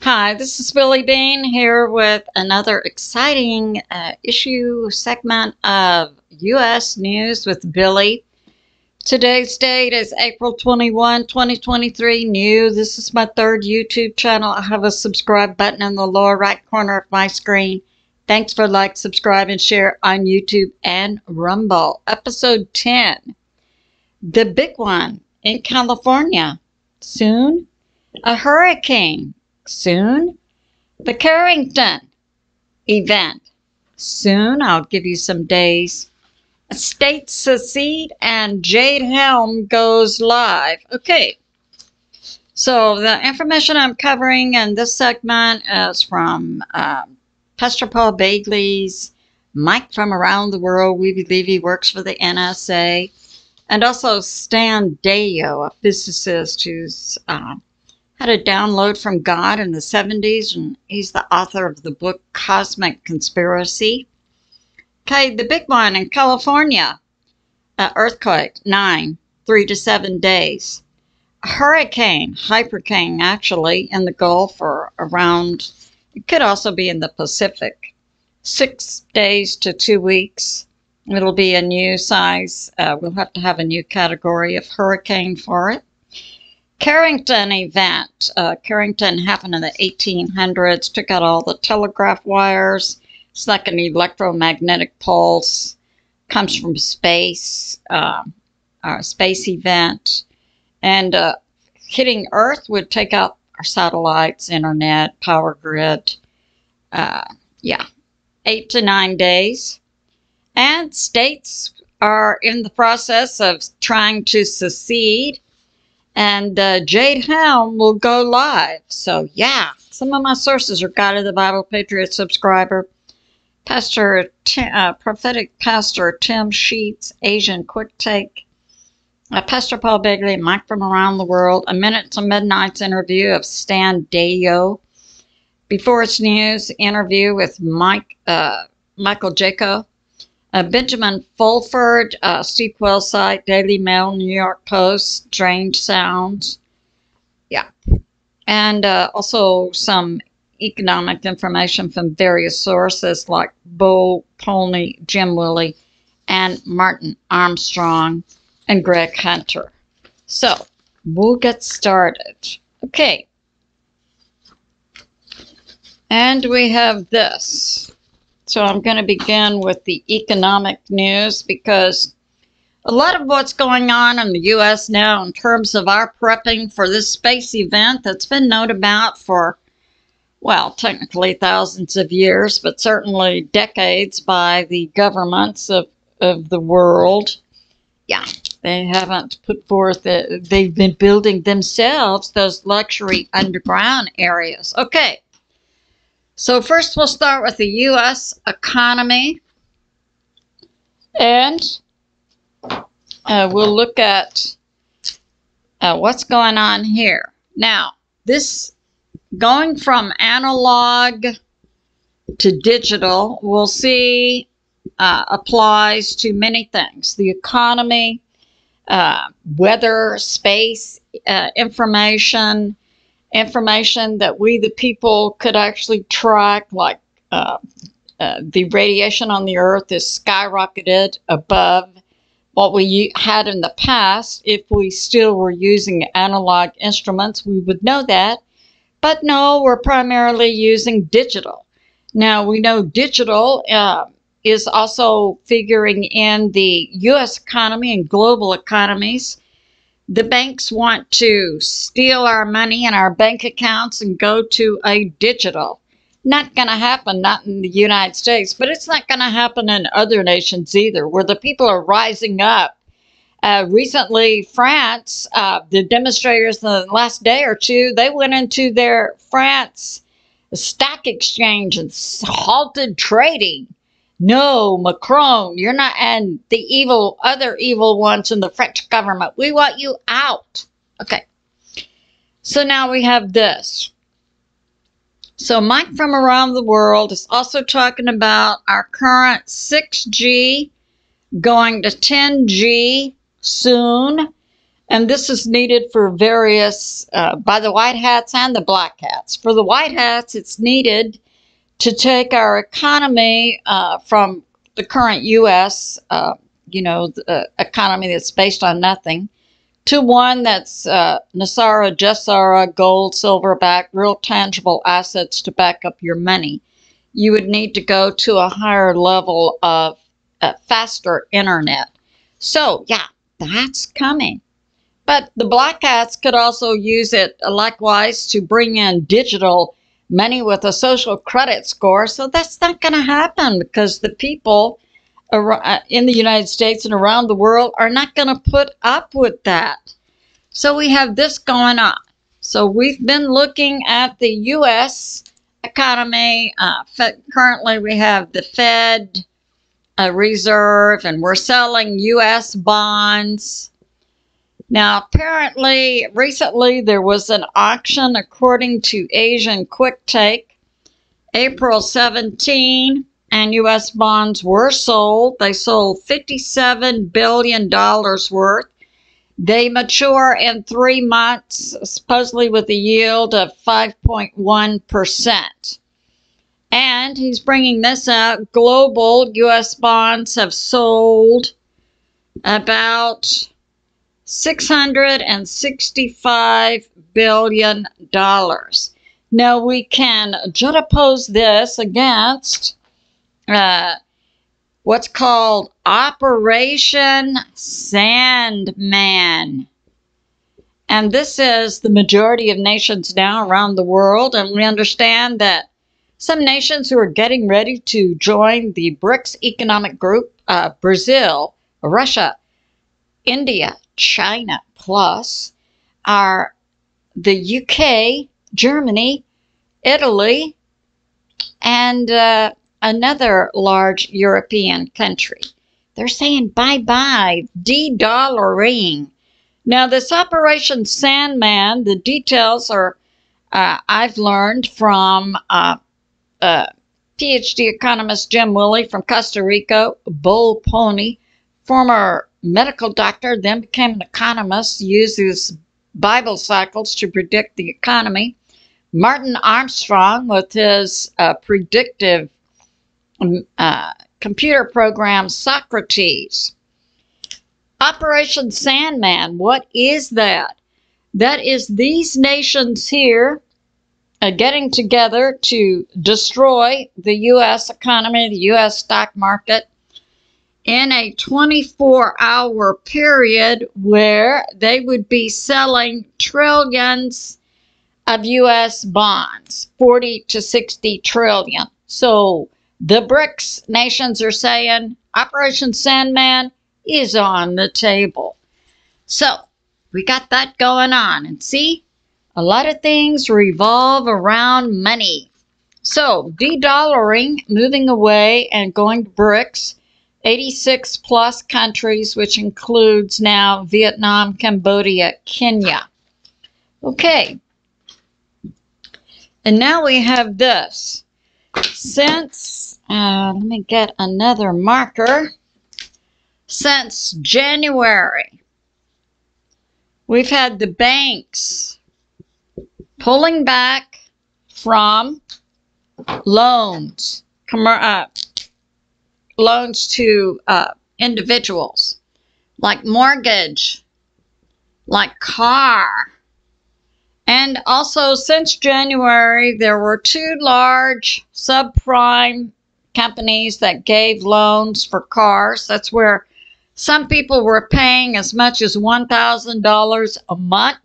Hi, this is Billie Beene here with another exciting issue segment of U.S. News with Billie. Today's date is April 21, 2023. New. This is my third YouTube channel. I have a subscribe button in the lower right corner of my screen. Thanks for like, subscribe, and share on YouTube and Rumble. Episode 10. The big one in California. Soon. A hurricane. Soon. The Carrington event. Soon. I'll give you some days. State Secede and Jade Helm goes live. Okay. So the information I'm covering in this segment is from Pastor Paul Begley-Mike from around the world. We believe he works for the NSA. And also Stan Deyo, a physicist who's had a download from God in the 70s, and he's the author of the book Cosmic Conspiracy. Okay, the big one in California, earthquake, 3 to 7 days. A hurricane, hypercane actually, in the Gulf or around, it could also be in the Pacific. 6 days to 2 weeks. It'll be a new size. We'll have to have a new category of hurricane for it. Carrington event. Carrington happened in the 1800s, took out all the telegraph wires. It's like an electromagnetic pulse, comes from space, our space event. And hitting Earth would take out our satellites, internet, power grid. 8 to 9 days. And states are in the process of trying to secede. And Jade Helm will go live. So, yeah, some of my sources are God of the Bible Patriot subscriber, prophetic pastor Tim Sheets, Asian Quick Take, Pastor Paul Begley-Mike from around the world, A Minute to Midnight's interview of Stan Deyo, Beforeitsnews interview with Michael Jaco, Benjamin Fulford, Steve Quayle's site, Daily Mail, New York Post, Strange Sounds. Yeah. And also some economic information from various sources like Bo Polney, Jim Willie, and Martin Armstrong, and Greg Hunter. So, we'll get started. Okay. And we have this. So I'm going to begin with the economic news because a lot of what's going on in the U.S. now in terms of our prepping for this space event that's been known about for, well, technically thousands of years, but certainly decades by the governments of the world. Yeah, they haven't put forth, they've been building themselves those luxury underground areas. Okay. So first we'll start with the U.S. economy, and we'll look at what's going on here. Now, this going from analog to digital, we'll see applies to many things. The economy, weather, space, information that we, the people, could actually track, like the radiation on the Earth is skyrocketed above what we had in the past. If we still were using analog instruments, we would know that. But no, we're primarily using digital. Now, we know digital is also figuring in the U.S. economy and global economies. The banks want to steal our money in our bank accounts and go to a digital. Not going to happen, not in the United States, but it's not going to happen in other nations either, where the people are rising up. Recently, France, the demonstrators in the last day or two, they went into their France stock exchange and halted trading. No, Macron, you're not, and the other evil ones in the French government, we want you out. Okay. So now we have this. So Mike from around the world is also talking about our current 6G going to 10G soon. And this is needed for various, by the white hats and the black hats. For the white hats, it's needed to take our economy from the current U.S., the economy that's based on nothing, to one that's Nasara, Jessara, gold, silverback, real tangible assets to back up your money. You would need to go to a higher level of faster internet. So, yeah, that's coming. But the black hats could also use it likewise to bring in digital money with a social credit score. So that's not going to happen because the people in the United States and around the world are not going to put up with that. So we have this going on. So we've been looking at the U.S. economy. Currently we have the Fed Reserve, and we're selling U.S. bonds. Now, apparently, recently there was an auction according to Asian Quick Take, April 17, and U.S. bonds were sold. They sold $57 billion worth. They mature in 3 months, supposedly with a yield of 5.1%. And he's bringing this out. Global U.S. bonds have sold about $665 billion. Now we can juxtapose this against what's called Operation Sandman. And this is the majority of nations now around the world. And we understand that some nations who are getting ready to join the BRICS economic group, Brazil, Russia, India, China, plus are the UK, Germany, Italy, and another large European country. They're saying bye-bye, de-dollaring. Now, this Operation Sandman, the details are, I've learned from PhD economist Jim Willie from Costa Rica, Bull Pony, former medical doctor, then became an economist, uses Bible cycles to predict the economy. Martin Armstrong with his predictive computer program Socrates. Operation Sandman, what is that? That is these nations here getting together to destroy the U.S. economy, the U.S. stock market, in a 24-hour period where they would be selling trillions of U.S. bonds, 40 to 60 trillion. So the BRICS nations are saying Operation Sandman is on the table. So we got that going on. And see, a lot of things revolve around money. So de-dollaring, moving away and going to BRICS, 86 plus countries, which includes now Vietnam, Cambodia, Kenya. Okay. And now we have this. Since, let me get another marker. Since January, we've had the banks pulling back from loans, loans to individuals, like mortgage, like car. And also, since January, there were 2 large subprime companies that gave loans for cars. That's where some people were paying as much as $1,000 a month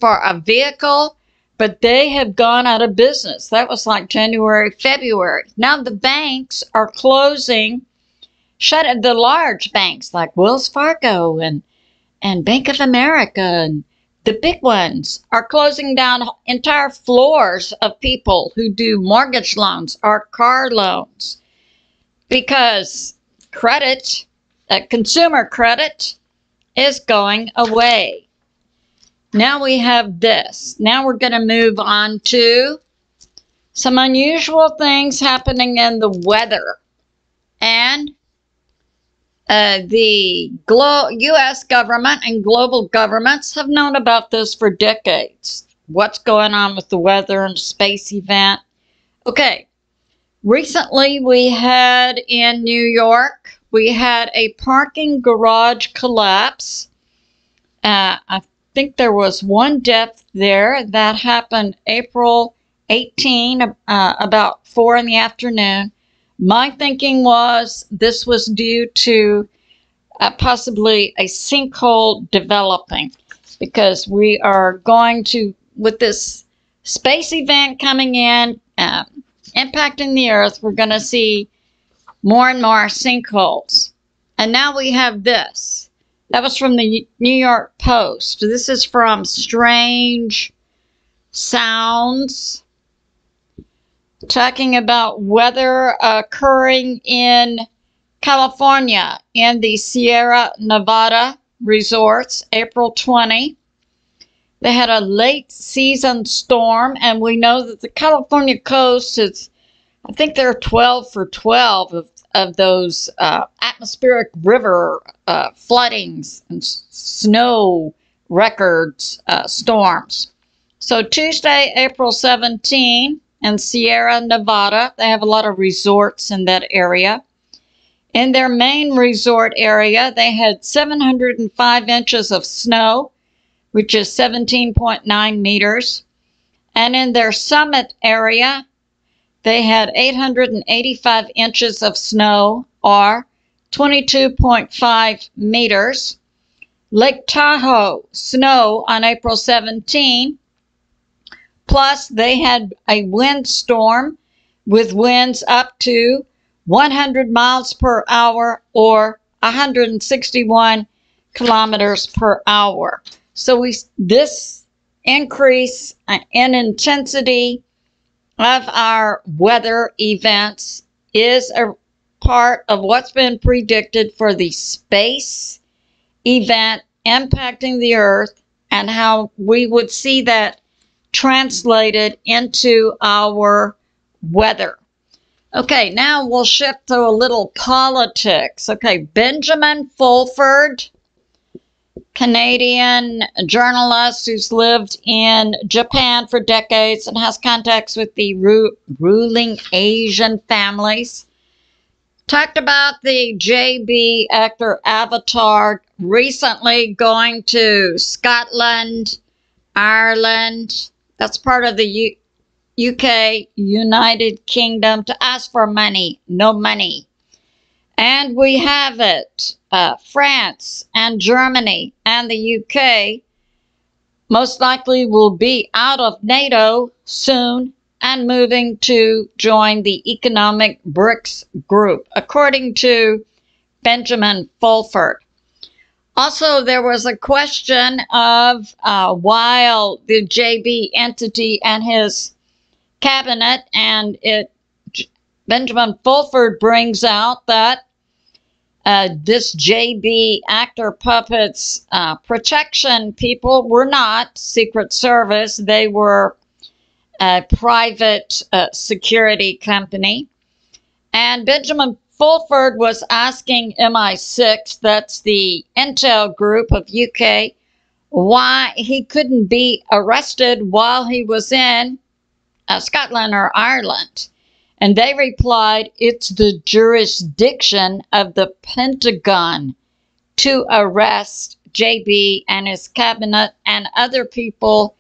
for a vehicle, but they have gone out of business. That was like January, February. Now the banks are closing, shut the large banks like Wells Fargo and Bank of America, and the big ones are closing down entire floors of people who do mortgage loans or car loans because credit, consumer credit, is going away. Now we have this. Now we're going to move on to some unusual things happening in the weather. And The U.S. government and global governments have known about this for decades. What's going on with the weather and space event? Okay, recently we had in New York, we had a parking garage collapse. I think there was one death there. That happened April 18, about 4 in the afternoon. My thinking was this was due to possibly a sinkhole developing, because we are going to, with this space event coming in, impacting the Earth, we're going to see more and more sinkholes. And now we have this. That was from the New York Post. This is from Strange Sounds, talking about weather occurring in California in the Sierra Nevada resorts, April 20. They had a late season storm, and we know that the California coast is, I think there are 12 for 12 of those atmospheric river floodings and snow records storms. So Tuesday, April 17, in Sierra Nevada, they have a lot of resorts in that area. In their main resort area, they had 705 inches of snow, which is 17.9 meters. And in their summit area, they had 885 inches of snow, or 22.5 meters. Lake Tahoe, snow on April 17. Plus, they had a windstorm with winds up to 100 miles per hour or 161 kilometers per hour. So this increase in intensity of our weather events is a part of what's been predicted for the space event impacting the Earth, and how we would see that translated into our weather. Okay, now we'll shift to a little politics. Okay, Benjamin Fulford, Canadian journalist who's lived in Japan for decades and has contacts with the ruling Asian families, talked about the JB actor Avatar recently going to Scotland, Ireland, that's part of the UK, United Kingdom, to ask for money. No money. And we have it. France and Germany and the UK most likely will be out of NATO soon and moving to join the economic BRICS group, according to Benjamin Fulford. Also, there was a question of while the JB entity and his cabinet, and Benjamin Fulford brings out that this JB actor puppets protection people were not Secret Service. They were a private security company. And Benjamin Fulford was asking MI6, that's the intel group of UK, why he couldn't be arrested while he was in Scotland or Ireland. And they replied, it's the jurisdiction of the Pentagon to arrest JB and his cabinet and other people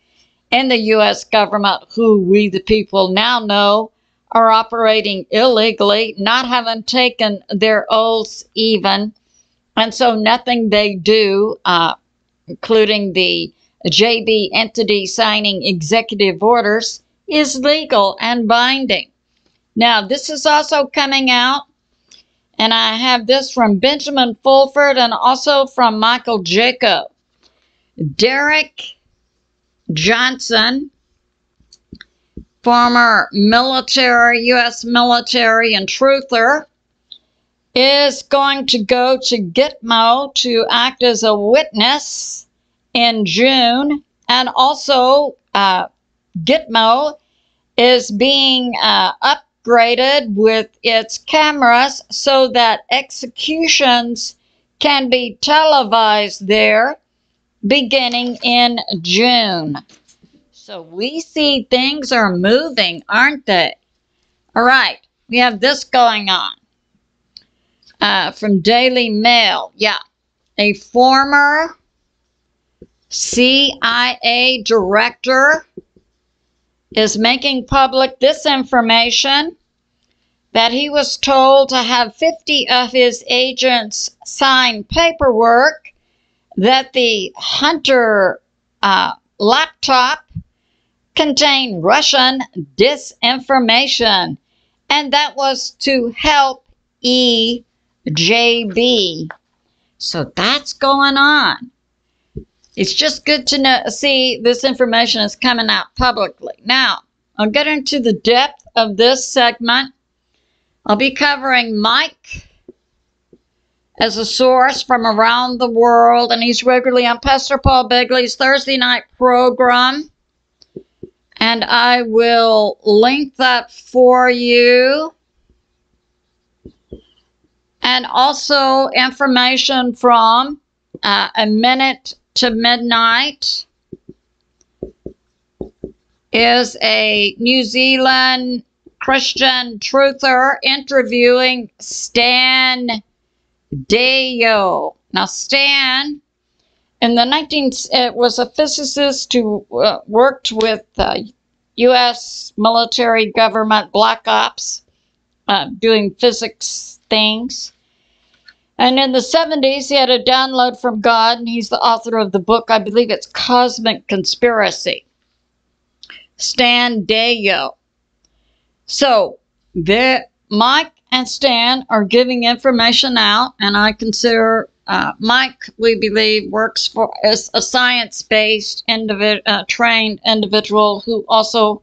in the U.S. government who we, the people, now know are operating illegally, not having taken their oaths even. And so nothing they do, including the JB entity signing executive orders, is legal and binding. Now, this is also coming out, and I have this from Benjamin Fulford and also from Michael Jaco. Derek Johnson, former military, U.S. military and truther, is going to go to Gitmo to act as a witness in June. And also, Gitmo is being upgraded with its cameras so that executions can be televised there beginning in June. So we see things are moving, aren't they? All right, we have this going on from Daily Mail. Yeah, a former CIA director is making public this information that he was told to have 50 of his agents sign paperwork that the Hunter laptop contained Russian disinformation, and that was to help EJB. So that's going on. It's just good to know, see this information is coming out publicly. Now, I'll get into the depth of this segment. I'll be covering Mike as a source from around the world, and he's regularly on Pastor Paul Begley's Thursday night program. And I will link that for you. And also information from A Minute to Midnight is a New Zealand Christian truther interviewing Stan Deyo. Now, Stan, in the was a physicist who worked with U.S. military government black ops, doing physics things. And in the 70s, he had a download from God, and he's the author of the book, I believe it's Cosmic Conspiracy. Stan Deyo. So, Mike and Stan are giving information out, and I consider Mike, we believe, works as a science-based, trained individual who also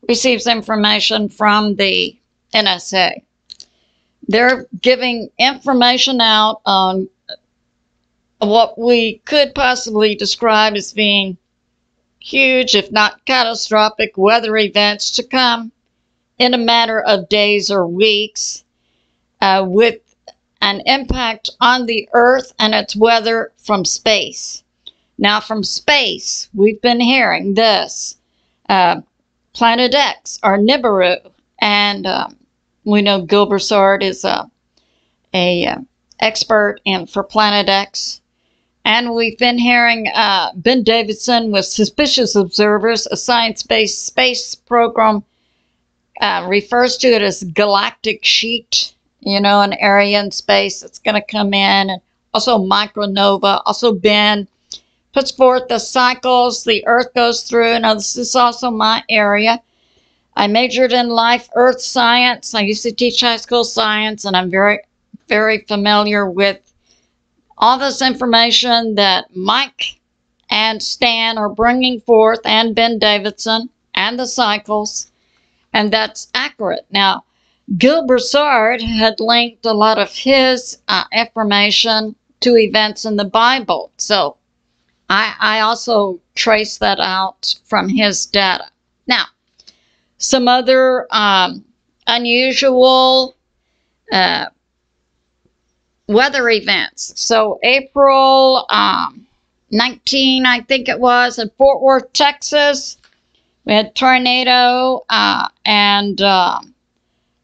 receives information from the NSA. They're giving information out on what we could possibly describe as being huge, if not catastrophic, weather events to come in a matter of days or weeks, with an impact on the Earth and its weather from space. Now, from space, we've been hearing this. Planet X, or Nibiru, and we know Gil Broussard is a expert for Planet X. And we've been hearing Ben Davidson with Suspicious Observers, a science-based space program, refers to it as galactic sheet, you know, an area in space that's going to come in, and also micronova. Also, Ben puts forth the cycles the Earth goes through. Now, this is also my area. I majored in life earth science. I used to teach high school science, and I'm very, very familiar with all this information that Mike and Stan are bringing forth, and Ben Davidson, and the cycles, and that's accurate. Now, Gil Broussard had linked a lot of his information to events in the Bible, so I also traced that out from his data. Now, some other unusual weather events. So April 19, I think it was, in Fort Worth, Texas, we had tornado and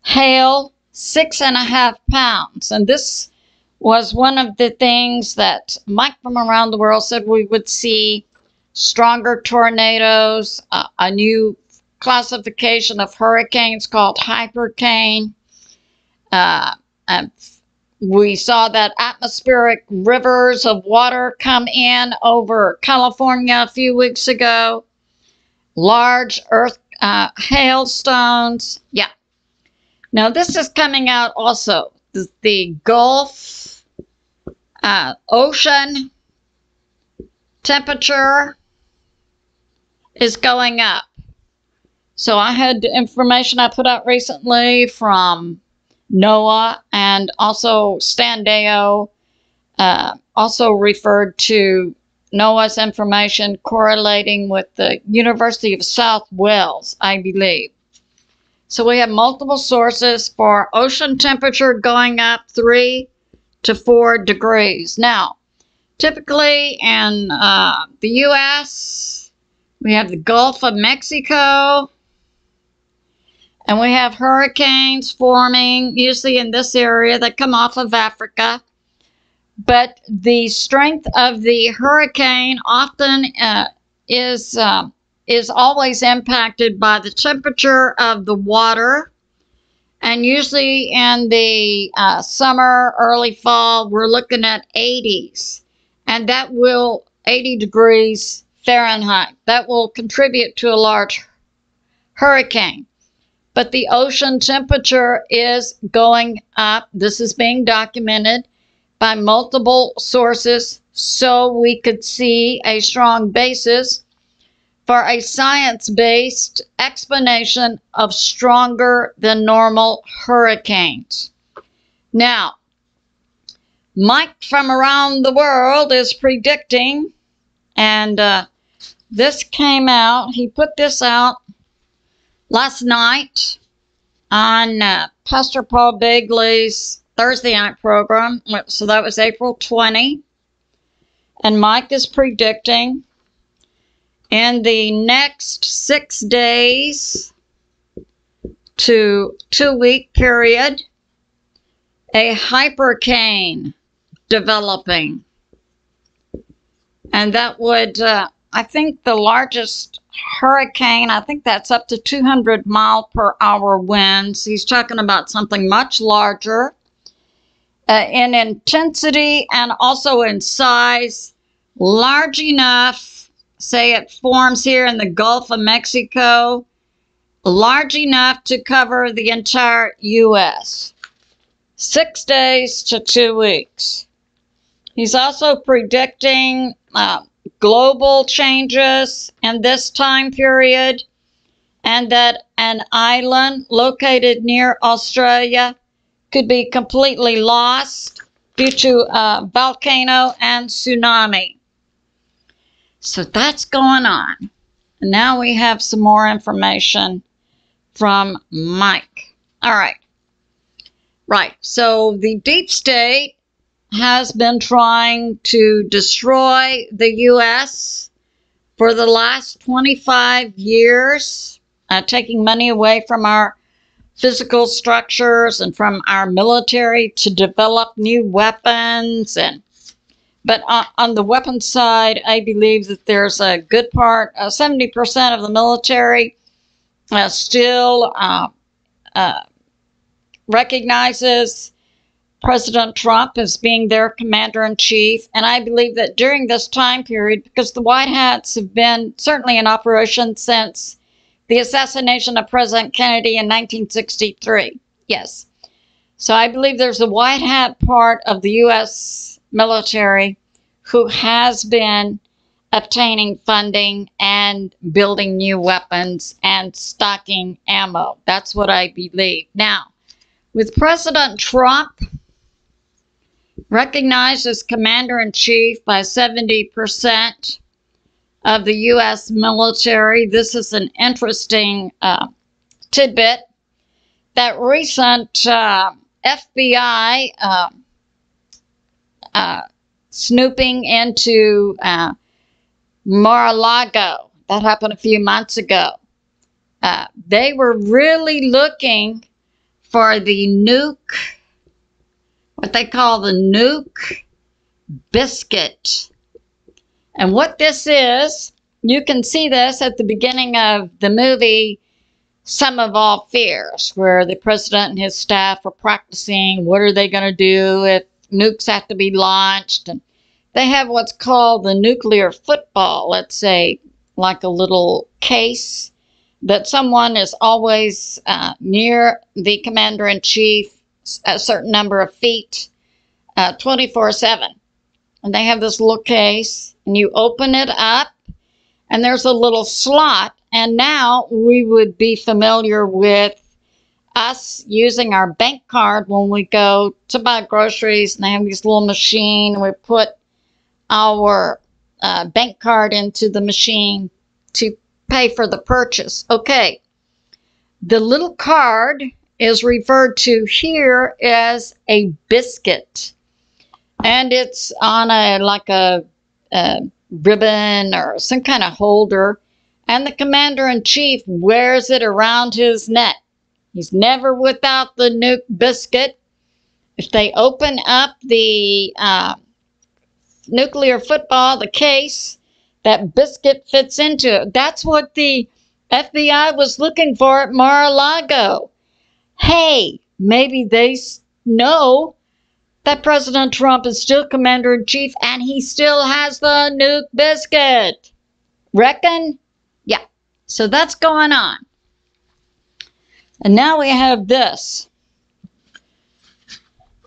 hail, 6.5 pounds. And this was one of the things that Mike from around the world said we would see stronger tornadoes, a new classification of hurricanes called hypercane. And we saw that atmospheric rivers of water come in over California a few weeks ago. Large earth hailstones. Yeah. Now this is coming out also. The Gulf Ocean temperature is going up. So I had information I put out recently from NOAA, and also Stan Deyo also referred to NOAA's information correlating with the University of South Wales, I believe. So we have multiple sources for ocean temperature going up 3 to 4 degrees. Now, typically in the U.S., we have the Gulf of Mexico, and we have hurricanes forming, usually in this area, that come off of Africa. But the strength of the hurricane often is always impacted by the temperature of the water. And usually in the summer, early fall, we're looking at 80s. And that will, 80 degrees Fahrenheit, that will contribute to a large hurricane. But the ocean temperature is going up. This is being documented by multiple sources, so we could see a strong basis for a science-based explanation of stronger than normal hurricanes. Now, Mike from around the world is predicting, and this came out, he put this out last night on Pastor Paul Begley's Thursday night program. So that was April 20. And Mike is predicting in the next 6 days to 2-week period, a hypercane developing. And that would, I think the largest hurricane, I think that's up to 200 mile per hour winds. He's talking about something much larger in intensity and also in size, large enough, say it forms here in the Gulf of Mexico, large enough to cover the entire U.S. 6 days to 2 weeks. He's also predicting global changes in this time period, and that an island located near Australia could be completely lost due to a volcano and tsunami. So that's going on. And now we have some more information from Mike. All right. Right. So the deep state has been trying to destroy the U.S. for the last 25 years, taking money away from our physical structures and from our military to develop new weapons. But on the weapons side, I believe that there's a good part, 70% of the military still recognizes President Trump as being their commander-in-chief. And I believe that during this time period, because the White Hats have been certainly in operation since the assassination of President Kennedy in 1963. Yes. So I believe there's a White Hat part of the U.S. military who has been obtaining funding and building new weapons and stocking ammo. That's what I believe. Now, with President Trump recognized as commander-in-chief by 70% of the U.S. military, this is an interesting tidbit. That recent FBI snooping into Mar-a-Lago, that happened a few months ago. They were really looking for the nuke, what they call the nuke biscuit. And what this is, you can see this at the beginning of the movie Sum of All Fears, where the president and his staff are practicing what are they going to do if nukes have to be launched. And they have what's called the nuclear football, let's say, like a little case that someone is always near the commander-in-chief, a certain number of feet, 24/7. And they have this little case, and you open it up, and there's a little slot. And now we would be familiar with us using our bank card when we go to buy groceries, and they have this little machine. We put our bank card into the machine to pay for the purchase. Okay, The little card is referred to here as a biscuit. And it's on a ribbon or some kind of holder. And the commander-in-chief wears it around his neck. He's never without the nuke biscuit. If they open up the nuclear football, the case, that biscuit fits into it. That's what the FBI was looking for at Mar-a-Lago. Hey, maybe they know that President Trump is still commander-in-chief and he still has the nuke biscuit. Reckon? Yeah. So that's going on. And now we have this.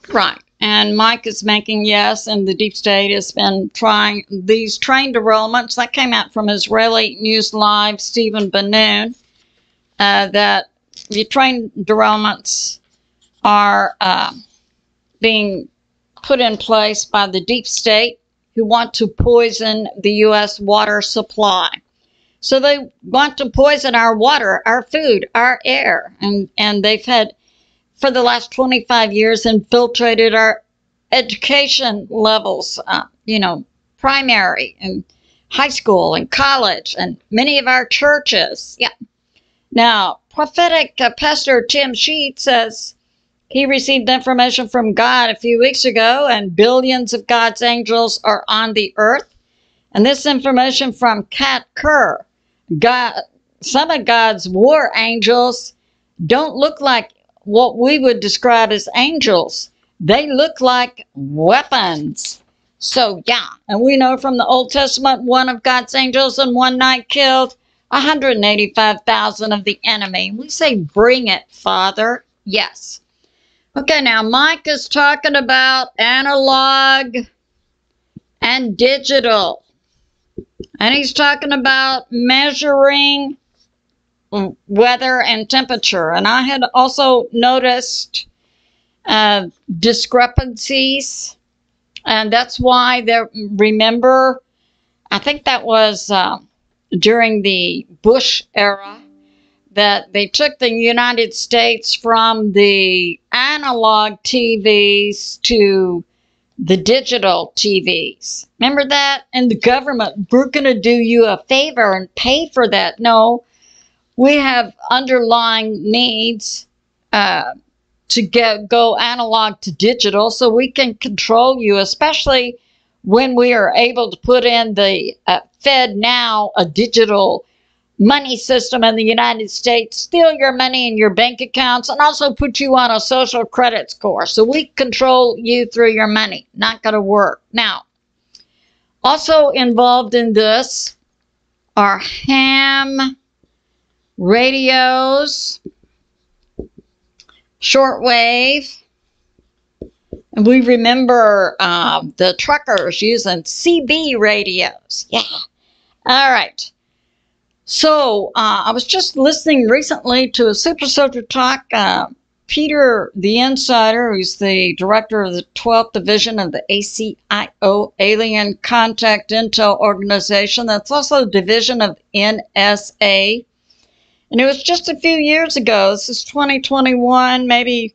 Right. And Mike is making, yes, and the deep state has been trying these train derailments. That came out from Israeli News Live, Stephen Ben-Nun, that the train derailments are being put in place by the deep state who want to poison the U.S. water supply. So they want to poison our water, our food, our air. And they've had, for the last 25 years, infiltrated our education levels, primary and high school and college and many of our churches. Yeah. Now, prophetic pastor Tim Sheet says he received information from God a few weeks ago, and billions of God's angels are on the earth. And this information from Kat Kerr. Some of God's war angels don't look like what we would describe as angels. They look like weapons. So, yeah, and we know from the Old Testament, one of God's angels in one night killed 185,000 of the enemy. We say, bring it, Father. Yes. Okay, now Mike is talking about analog and digital. And he's talking about measuring weather and temperature. And I had also noticed discrepancies. And that's why remember, I think that was during the Bush era, that they took the United States from the analog TVs to the digital TVs. Remember that? And the government, we're going to do you a favor and pay for that. No, we have underlying needs to go analog to digital so we can control you, especially when we are able to put in the Fed now, a digital money system in the United States, steal your money in your bank accounts, and also put you on a social credit score. So we control you through your money. Not going to work. Now, also involved in this are ham radios, shortwave, and we remember the truckers using CB radios. Yeah. All right. So I was just listening recently to a Super Soldier Talk. Peter the Insider, who's the director of the 12th Division of the ACIO, Alien Contact Intel Organization. That's also a division of NSA. And it was just a few years ago. This is 2021, maybe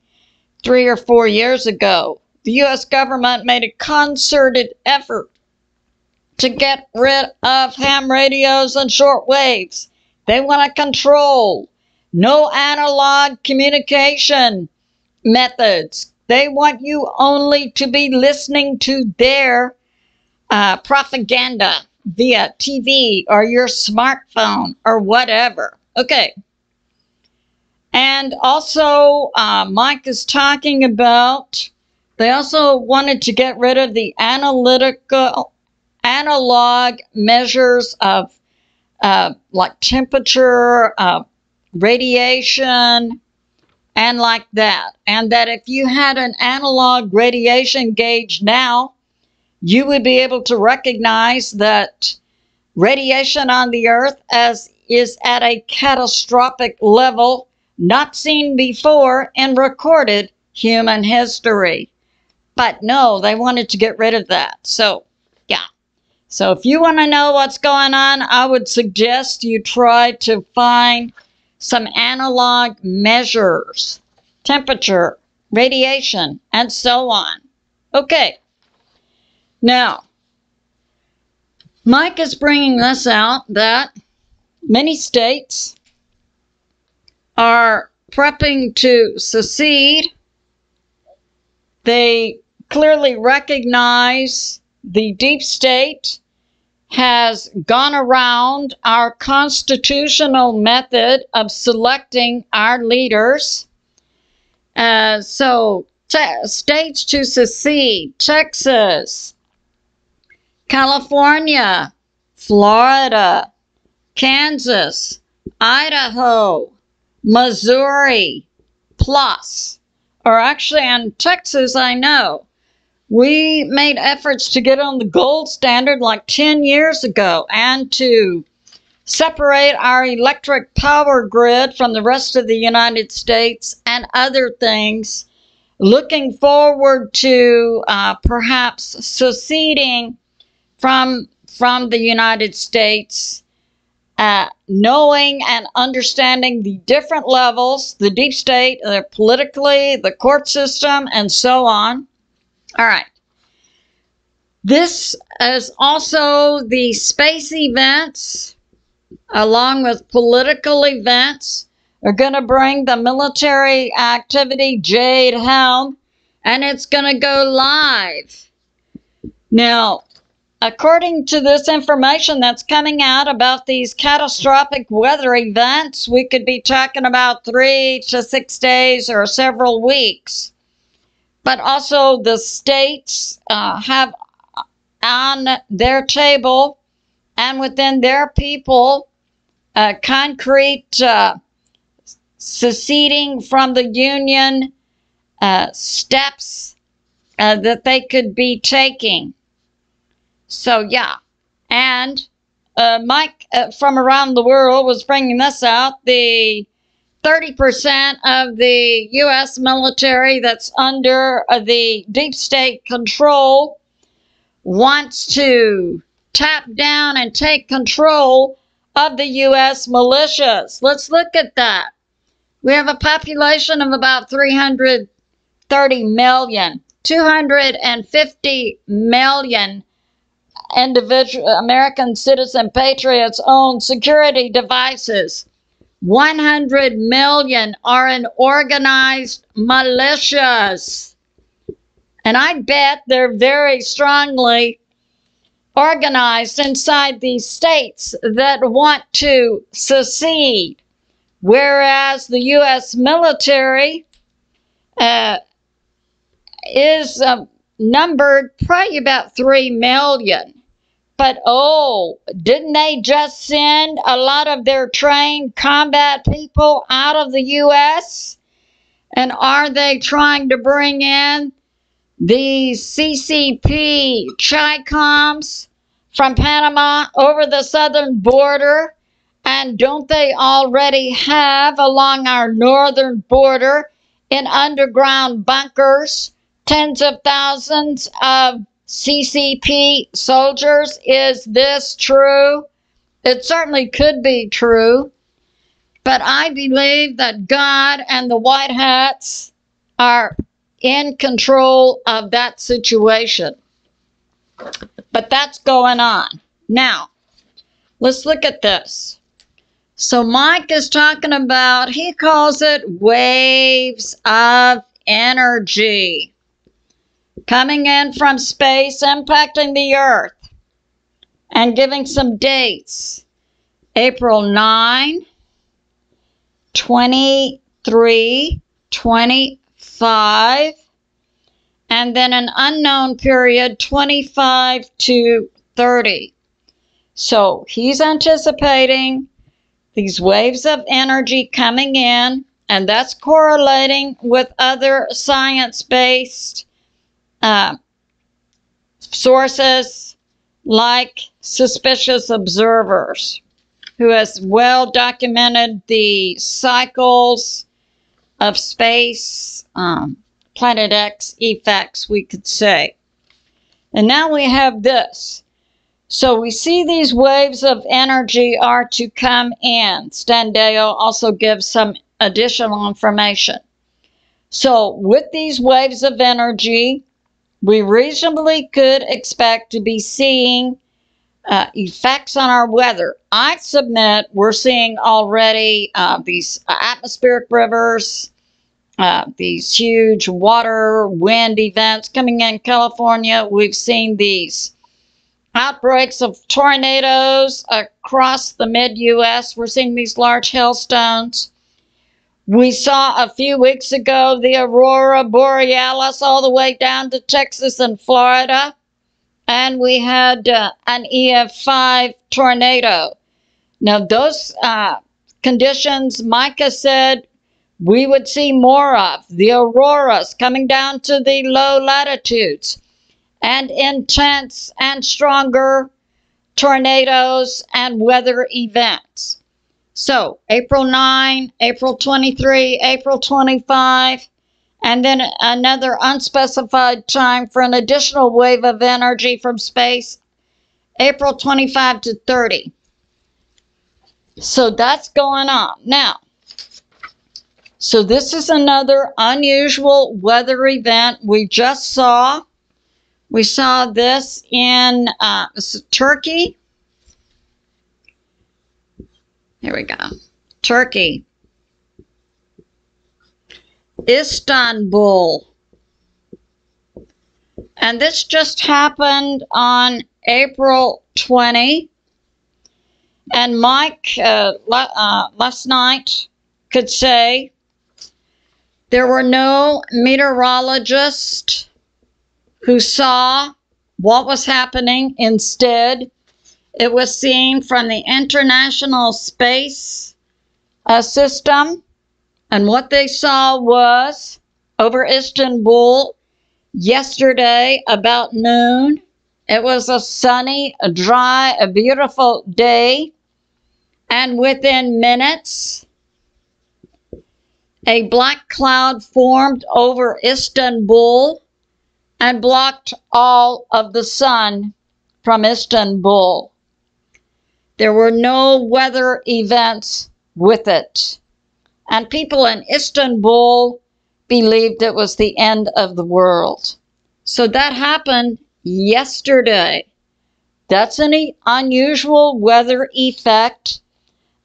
3 or 4 years ago. The U.S. government made a concerted effort to get rid of ham radios and short waves. They want to control no analog communication methods. They want you only to be listening to their propaganda via TV or your smartphone or whatever. Okay. And also, Mike is talking about, they also wanted to get rid of the analog measures of like temperature, radiation, and like that. And that if you had an analog radiation gauge now, you would be able to recognize that radiation on the Earth is at a catastrophic level not seen before in recorded human history. But no, they wanted to get rid of that. So, yeah. So if you want to know what's going on, I would suggest you try to find some analog measures, temperature, radiation, and so on. Okay. Now, Mike is bringing this out that many states are prepping to secede. They clearly recognize the deep state has gone around our constitutional method of selecting our leaders. So states to secede: Texas, California, Florida, Kansas, Idaho, Missouri, plus. Or actually, in Texas, I know. We made efforts to get on the gold standard like 10 years ago and to separate our electric power grid from the rest of the United States and other things, looking forward to perhaps seceding from the United States, knowing and understanding the different levels, the deep state, politically, the court system, and so on. All right. This is also the space events, along with political events, are going to bring the military activity Jade Helm, and it's going to go live. Now, according to this information that's coming out about these catastrophic weather events, we could be talking about 3 to 6 days or several weeks. But also the states have on their table and within their people concrete seceding from the Union steps that they could be taking. So, yeah. And Mike from around the world was bringing this out. The 30% of the U.S. military that's under the deep state control wants to tap down and take control of the U.S. militias. Let's look at that. We have a population of about 330 million. 250 million individual American citizen patriots own security devices. 100 million are in organized militias. And I bet they're very strongly organized inside these states that want to secede. Whereas the U.S. military is numbered probably about 3 million. But, oh, didn't they just send a lot of their trained combat people out of the U.S.? And are they trying to bring in the CCP Chi-Coms from Panama over the southern border? And don't they already have along our northern border in underground bunkers tens of thousands of CCP soldiers? Is this true? It certainly could be true. But I believe that God and the White Hats are in control of that situation. But that's going on. Now, let's look at this. So Mike is talking about, he calls it waves of energy coming in from space, impacting the Earth, and giving some dates. April 9, 23, 25, and then an unknown period, 25 to 30. So he's anticipating these waves of energy coming in, and that's correlating with other science-based sources like Suspicious Observers, who has well documented the cycles of space, Planet X effects, we could say. And now we have this. So we see these waves of energy are to come in. Deyo also gives some additional information. So with these waves of energy, we reasonably could expect to be seeing effects on our weather. I submit we're seeing already these atmospheric rivers, these huge water, wind events coming in California. We've seen these outbreaks of tornadoes across the mid-U.S. We're seeing these large hailstones. We saw a few weeks ago the aurora borealis all the way down to Texas and Florida. And we had an EF5 tornado. Now, those conditions, Micah said, we would see more of. The auroras coming down to the low latitudes. And intense and stronger tornadoes and weather events. So, April 9, April 23, April 25, and then another unspecified time for an additional wave of energy from space, April 25 to 30. So that's going on. Now, so this is another unusual weather event we just saw. We saw this in Turkey. Here we go. Turkey. Istanbul. And this just happened on April 20. And Mike last night could say there were no meteorologists who saw what was happening. Instead, it was seen from the International Space System. And what they saw was over Istanbul yesterday about noon. It was a sunny, a dry, a beautiful day. And within minutes, a black cloud formed over Istanbul and blocked all of the sun from Istanbul. There were no weather events with it. And people in Istanbul believed it was the end of the world. So that happened yesterday. That's an unusual weather effect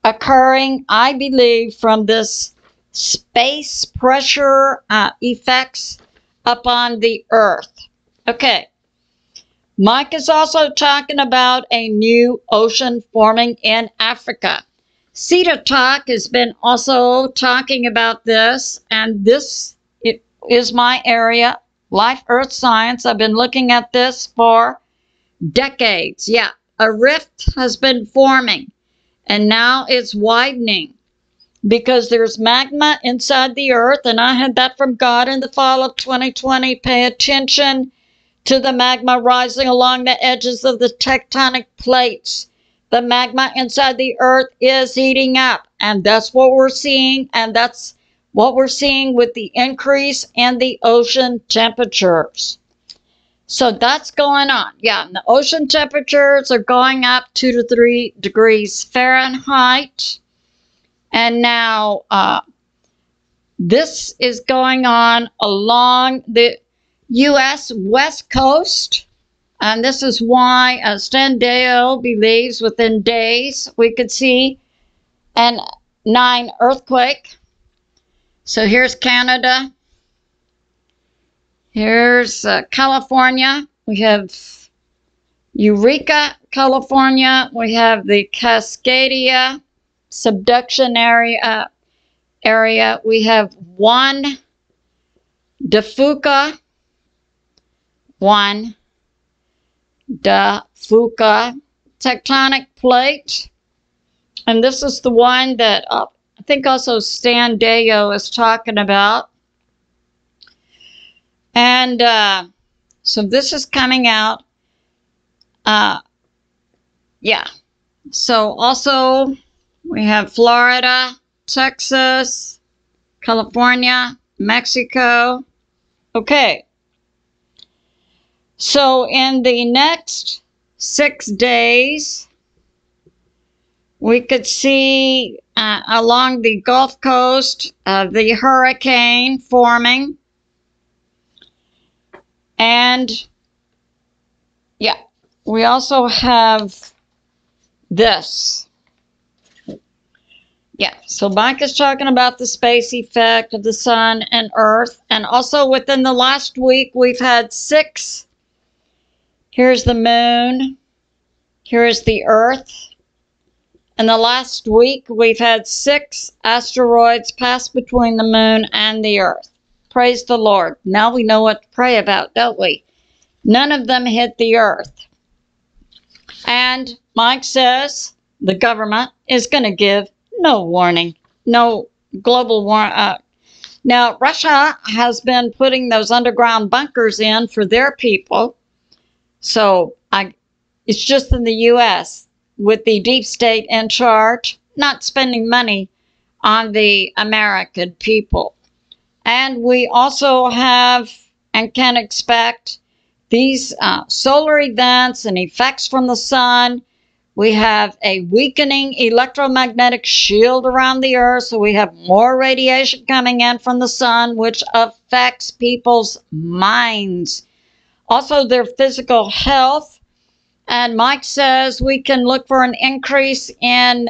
occurring, I believe, from this space pressure effects upon the Earth. Okay. Mike is also talking about a new ocean forming in Africa. Secede Talk has been also talking about this, and this is my area, Life Earth Science. I've been looking at this for decades. Yeah, a rift has been forming, and now it's widening because there's magma inside the Earth, and I had that from God in the fall of 2020. Pay attention to the magma rising along the edges of the tectonic plates. The magma inside the Earth is heating up, and that's what we're seeing, and that's what we're seeing with the increase in the ocean temperatures. So that's going on. Yeah, and the ocean temperatures are going up 2 to 3 degrees Fahrenheit. And now this is going on along the U.S. West Coast. And this is why Deyo believes within days we could see an 9 earthquake. So here's Canada. Here's California. We have Eureka, California. We have the Cascadia subduction area. We have one Fuca tectonic plate. And this is the one that I think also Deyo is talking about. And so this is coming out. Yeah. So also we have Florida, Texas, California, Mexico. Okay. So in the next 6 days, we could see along the Gulf Coast the hurricane forming. And yeah, we also have this. Yeah, so Mike is talking about the space effect of the sun and earth. And also within the last week, we've had 6. Here's the moon. Here's the earth. In the last week, we've had 6 asteroids pass between the moon and the earth. Praise the Lord. Now we know what to pray about, don't we? None of them hit the earth. And Mike says the government is going to give no warning, no global warning. Now, Russia has been putting those underground bunkers in for their people. So it's just in the U.S. with the deep state in charge, not spending money on the American people. And we also have and can expect these solar events and effects from the sun. We have a weakening electromagnetic shield around the earth, so we have more radiation coming in from the sun, which affects people's minds, also their physical health. And Mike says we can look for an increase in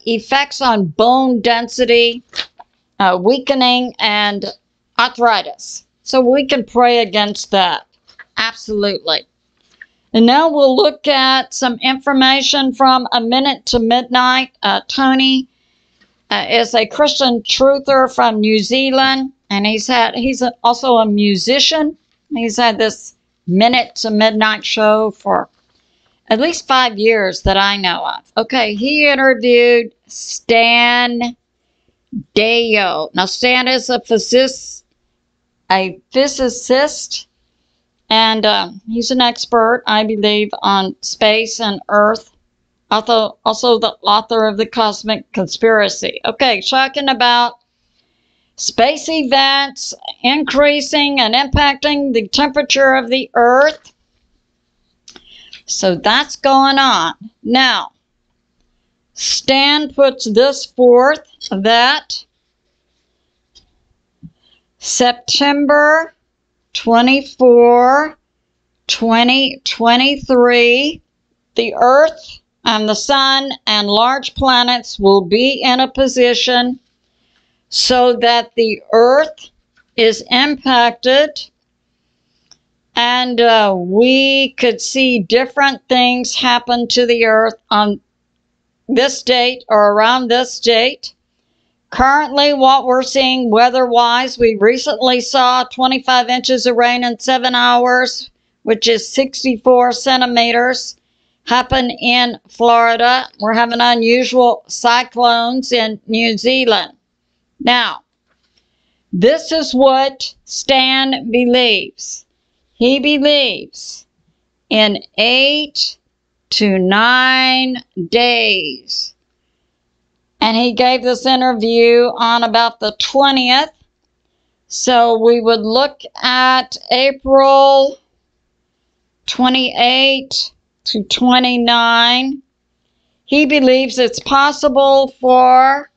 effects on bone density, weakening, and arthritis. So we can pray against that. Absolutely. And now we'll look at some information from A Minute to Midnight. Tony is a Christian truther from New Zealand, and he's also a musician. He's had this Minute to Midnight show for at least 5 years that I know of. Okay, he interviewed Stan Deyo. Now, Stan is a physicist, and he's an expert, I believe, on space and Earth. Also the author of The Cosmic Conspiracy. Okay, talking about space events increasing and impacting the temperature of the Earth. So that's going on. Now, Stan puts this forth that September 24, 2023, the Earth and the Sun and large planets will be in a position so that the Earth is impacted, and we could see different things happen to the Earth on this date or around this date. Currently, what we're seeing weather-wise, we recently saw 25 inches of rain in 7 hours, which is 64 centimeters, happen in Florida. We're having unusual cyclones in New Zealand. Now, this is what Stan believes. He believes in 8 to 9 days. And he gave this interview on about the 20th. So we would look at April 28 to 29. He believes it's possible for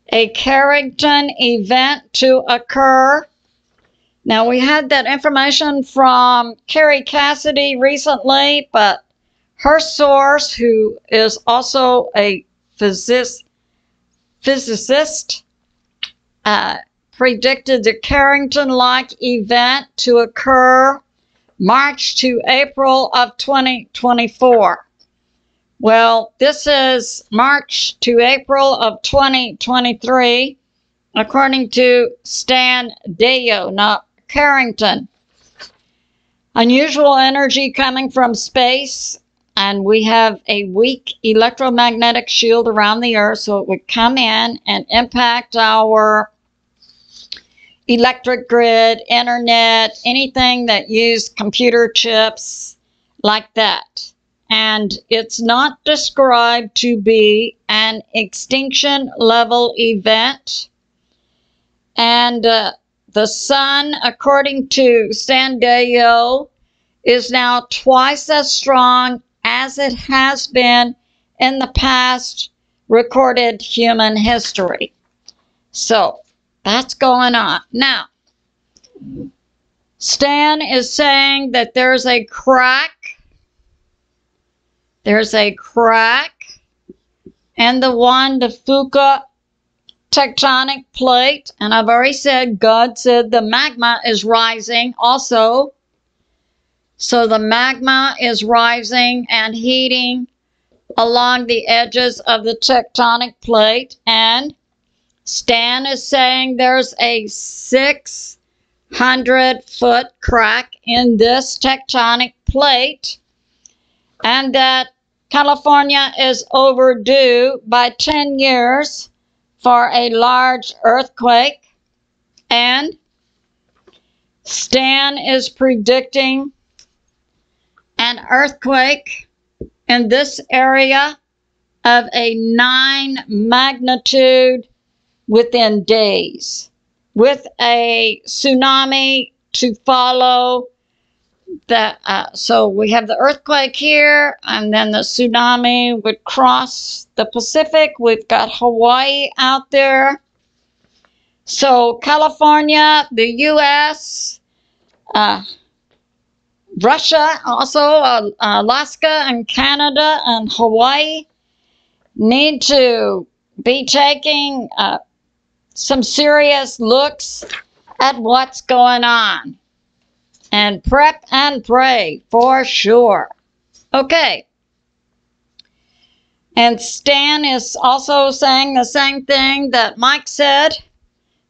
a Carrington event to occur. Now, we had that information from Carrie Cassidy recently, but her source, who is also a physicist, predicted the Carrington-like event to occur March to April of 2024. Well, this is March to April of 2023, according to Stan Deyo, not Carrington. Unusual energy coming from space, and we have a weak electromagnetic shield around the Earth, so it would come in and impact our electric grid, internet, anything that used computer chips like that. And it's not described to be an extinction level event. And the sun, according to Stan Deyo, is now twice as strong as it has been in the past recorded human history. So that's going on. Now, Stan is saying that there's a crack. There's a crack in the Juan de Fuca tectonic plate. And I've already said, God said the magma is rising also. So the magma is rising and heating along the edges of the tectonic plate. And Stan is saying there's a 600-foot crack in this tectonic plate, and that California is overdue by 10 years for a large earthquake. And Stan is predicting an earthquake in this area of a 9 magnitude within days, with a tsunami to follow. So we have the earthquake here, and then the tsunami would cross the Pacific. We've got Hawaii out there. So California, the U.S., Russia, also Alaska and Canada and Hawaii need to be taking some serious looks at what's going on. And prep and pray for sure. Okay. And Stan is also saying the same thing that Mike said.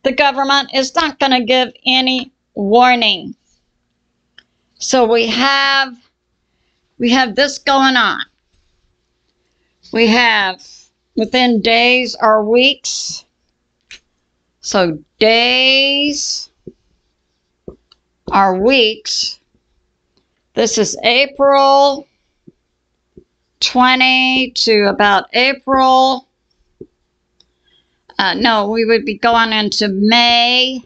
The government is not going to give any warning. So we have this going on. We have within days or weeks. So days or weeks. This is April 20 to about April. No, we would be going into May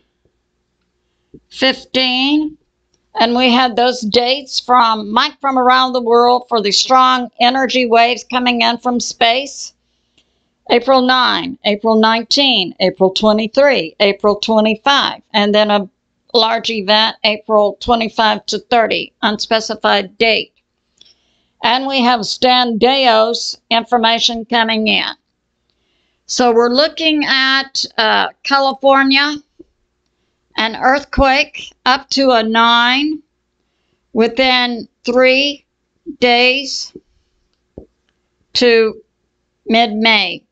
15. And we had those dates from Mike from around the world for the strong energy waves coming in from space. April 9, April 19, April 23, April 25, and then a large event, April 25 to 30, unspecified date. And we have Stan Deyo's information coming in. So we're looking at California, an earthquake up to a 9 within 3 days to mid-May.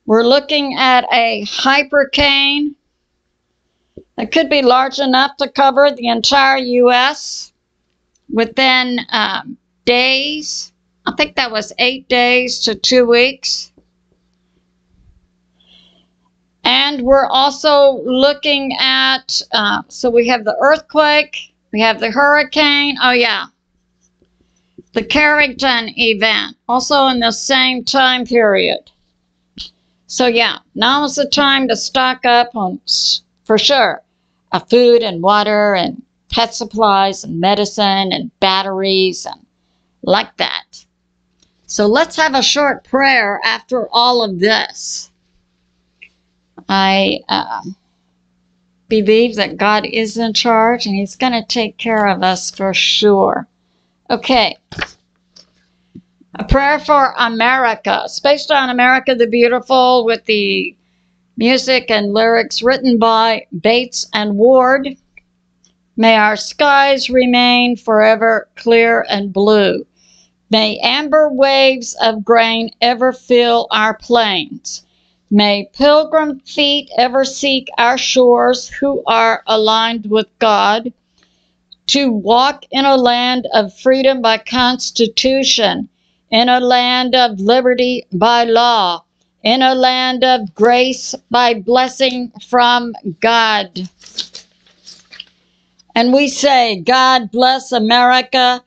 We're looking at a hypercane that could be large enough to cover the entire U.S. within days. I think that was 8 days to 2 weeks. And we're also looking at, so we have the earthquake, we have the hurricane, oh yeah, the Carrington event, also in the same time period. So yeah, now is the time to stock up on, for sure, food and water and pet supplies and medicine and batteries and like that. So let's have a short prayer after all of this. I believe that God is in charge and He's going to take care of us for sure. Okay. A prayer for America. It's based on America the Beautiful with the music and lyrics written by Bates and Ward. May our skies remain forever clear and blue. May amber waves of grain ever fill our plains. May pilgrim feet ever seek our shores who are aligned with God, to walk in a land of freedom by constitution, in a land of liberty by law, in a land of grace by blessing from God. And we say, God bless America,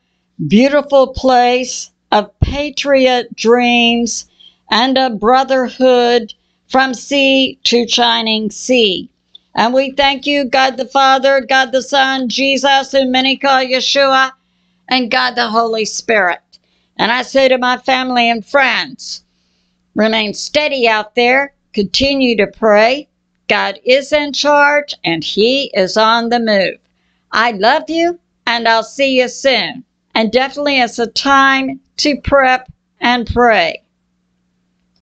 beautiful place of patriot dreams and a brotherhood from sea to shining sea. And we thank you, God the Father, God the Son, Jesus, whom many call Yeshua, and God the Holy Spirit. And I say to my family and friends, remain steady out there. Continue to pray. God is in charge and He is on the move. I love you and I'll see you soon. And definitely it's a time to prep and pray.